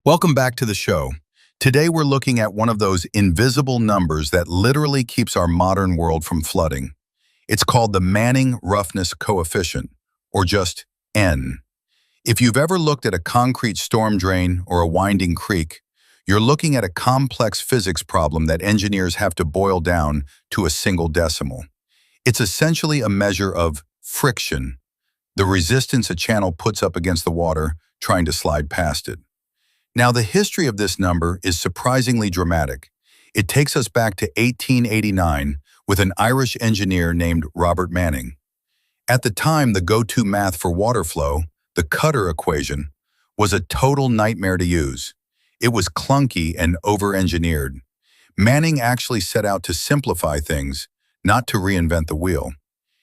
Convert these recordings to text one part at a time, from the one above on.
Welcome back to the show. Today we're looking at one of those invisible numbers that literally keeps our modern world from flooding. It's called the Manning-Roughness coefficient, or just N. If you've ever looked at a concrete storm drain or a winding creek, you're looking at a complex physics problem that engineers have to boil down to a single decimal. It's essentially a measure of friction, the resistance a channel puts up against the water trying to slide past it. Now, the history of this number is surprisingly dramatic. It takes us back to 1889 with an Irish engineer named Robert Manning. At the time, the go-to math for water flow, the Cutter equation, was a total nightmare to use. It was clunky and over-engineered. Manning actually set out to simplify things, not to reinvent the wheel.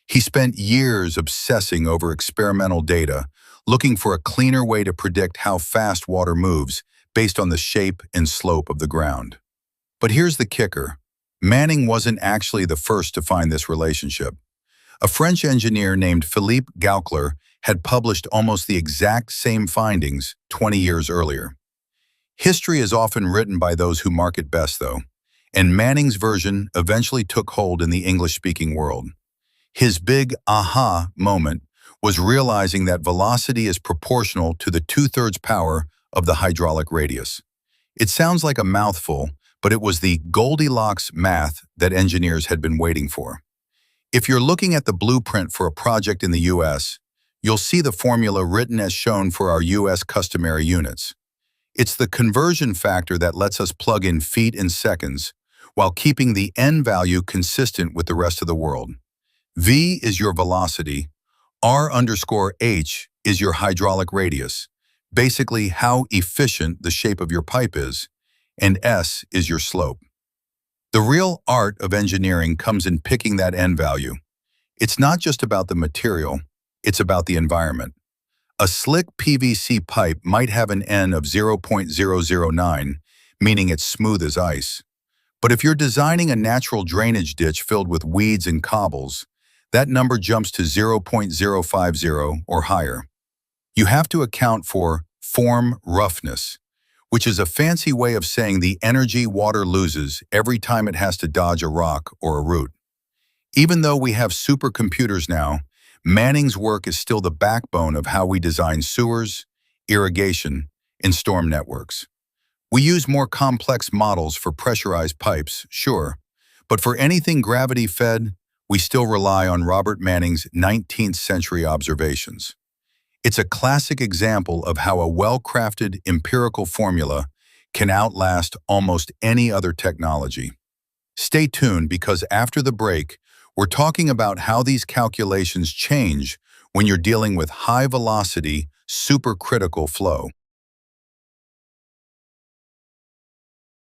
He spent years obsessing over experimental data, looking for a cleaner way to predict how fast water moves based on the shape and slope of the ground. But here's the kicker. Manning wasn't actually the first to find this relationship. A French engineer named Philippe Gaultier had published almost the exact same findings 20 years earlier. History is often written by those who mark it best, though, and Manning's version eventually took hold in the English-speaking world. His big aha moment was realizing that velocity is proportional to the 2/3 power of the hydraulic radius. It sounds like a mouthful, but it was the Goldilocks math that engineers had been waiting for. If you're looking at the blueprint for a project in the US, you'll see the formula written as shown for our US Customary units. It's the conversion factor that lets us plug in feet and seconds while keeping the N value consistent with the rest of the world. V is your velocity, R_H is your hydraulic radius, basically how efficient the shape of your pipe is, and S is your slope. The real art of engineering comes in picking that N value. It's not just about the material, it's about the environment. A slick PVC pipe might have an N of 0.009, meaning it's smooth as ice. But if you're designing a natural drainage ditch filled with weeds and cobbles, that number jumps to 0.050 or higher. You have to account for form roughness, which is a fancy way of saying the energy water loses every time it has to dodge a rock or a root. Even though we have supercomputers now, Manning's work is still the backbone of how we design sewers, irrigation, and storm networks. We use more complex models for pressurized pipes, sure, but for anything gravity-fed, we still rely on Robert Manning's 19th century observations. It's a classic example of how a well-crafted empirical formula can outlast almost any other technology. Stay tuned because after the break, we're talking about how these calculations change when you're dealing with high-velocity, supercritical flow.